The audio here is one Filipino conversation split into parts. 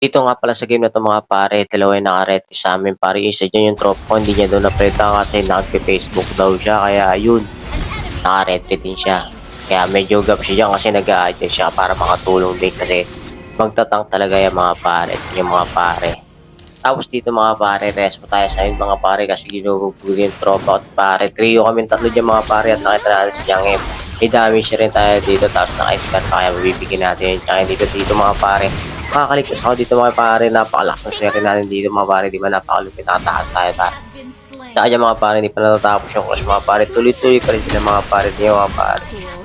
Dito nga pala sa game na 'to mga pare, dalawa yung naka-ret sa amin pare, isa diyan yung tropa ko hindi niya daw napalitan kasi nagpe-Facebook daw siya kaya yun, naka-ret din siya. Kaya medyo gab siya diyan kasi nag-a-add din siya para makatulong din kasi magta-tank talaga yung mga pare, yung mga pare. Tapos dito mga pare, respo tayo sa inyo mga pare kasi ginugugulo yung tropa at pare. Trio kami tatlo diyan mga pare at nakita natin si Yang M. May damage rin tayo dito tapos naka-expert pa kaya mabibigyan natin yung Yang dito mga pare. Makakaligtas ako dito mga pare, napakalakas ng swerte natin dito mga pare, di ba napakalupit, nakataas tayo pare. Saka dyan mga pare, hindi pa natatapos yung crush mga pare, tuloy-tuloy pa rin sila mga pare niyo mga pare.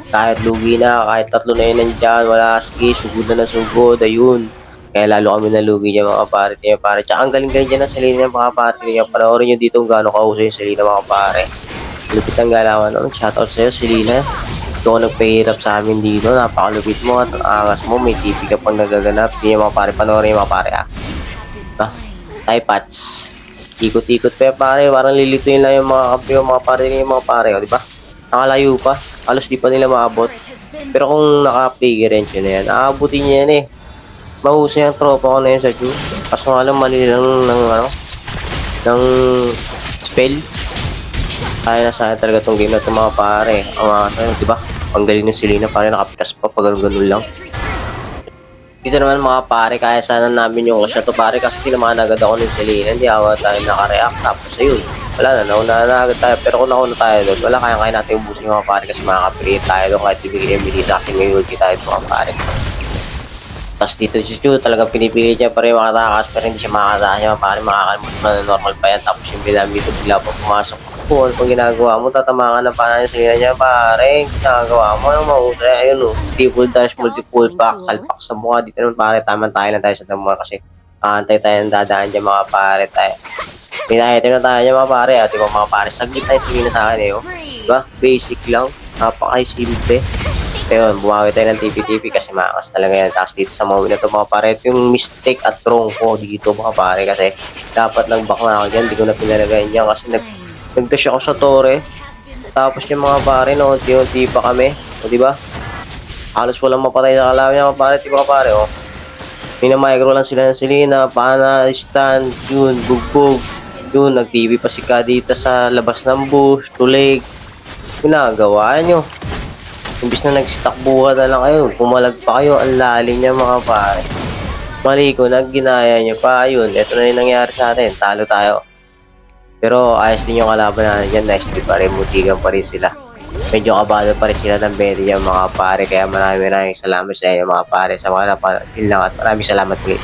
Kahit lugi na, kahit tatlo na yun nandyan, wala ski, sugod na ng sugod, ayun. Kaya lalo kami nalugi niya mga pare niya pare. Tsaka ang galing-galing dyan ng Selena ng mga pare niya. Panoorin nyo dito kung gaano kahusay yung Selena mga pare. Lupit ang galawan nun. Shoutout sa'yo Selena. Ito ako nagpahirap sa amin dito. Napakalupit mo at ang angas mo. May TV ka pang nagaganap. Hindi mga pare. Panoorin yung mga pare ah. Ah, Thai Pats. Ikot-ikot pa pare. Parang lilituin lang yung mga kampi yung mga pare niya mga pare. O, diba? Nakalayo pa. Halos di pa nila maabot. Pero kung naka-play range yun na yan, aabutin niya yan eh. Mahusay ang tropa ko na yun sa Jew. Kaso nga lang mali lang ng ng spell. Kaya na sa talaga tong game na ito mga pare. Ang mga sa'yo, diba? Ang galing ng Selena pare, nakapitas pa pag ganun lang. Dito naman mga pare, kaya sana namin yung siya to pare kasi tinamaan agad ako ng Selena. Hindi ako tayo nakareact. Tapos ayun, wala na, nauna na agad tayo. Pero kung nauna tayo doon, wala kaya natin ubusin yung mga pare kasi makakapiliin tayo doon kahit ibigay yung bilita kasi may ulti tayo mga pare. Tapos dito si Chu talagang pinipili niya pa rin makatakas pero hindi siya makatakas niya pare makakalimutan na normal pa yan tapos yung bilang dito bigla pa pumasok kung ano pang ginagawa mo tatamakan ng panay sa niya pare ginagawa mo yung mahusay ayun o triple dash multiple pack salpak sa mukha dito naman pare tamang tayo lang tayo sa damor kasi antay tayo ng dadaan dyan mga pare tayo pinaitim na tayo dyan mga pare at diba mga pare saglit tayo sabihin na sa akin eh diba basic lang napaka-simple. Ayun, bumawi tayo ng TP-TP kasi makas talaga yan. Tapos dito sa mga na ito mga pare, ito yung mistake at wrong ko dito mga pare kasi dapat nag-back na ako dyan. Hindi ko na pinalagay niya kasi nag-dash ako sa tore. Tapos yung mga pare, no, unti-unti pa kami. O diba? Halos walang mapatay na kalaban niya mga pare, diba pare, oh. Minamicro lang sila ng Selena, pana, stand, yun, bugbog. Yun, nag-TV pa si Kadita sa labas ng bush, tulig. Ginagawa nyo. Imbis na nagsitakbuhan na lang kayo, pumalag pa kayo, ang lalim niya mga pare. Mali ko, ginaya nyo pa, yun, ito na yung nangyari sa atin, talo tayo. Pero ayos din yung kalaban natin dyan, nice pa rin, mutigan pa rin sila. Medyo kabado pa rin sila ng bedi yung mga pare, kaya maraming salamat sa inyo mga pare, sa mga napanood lang at maraming salamat ulit.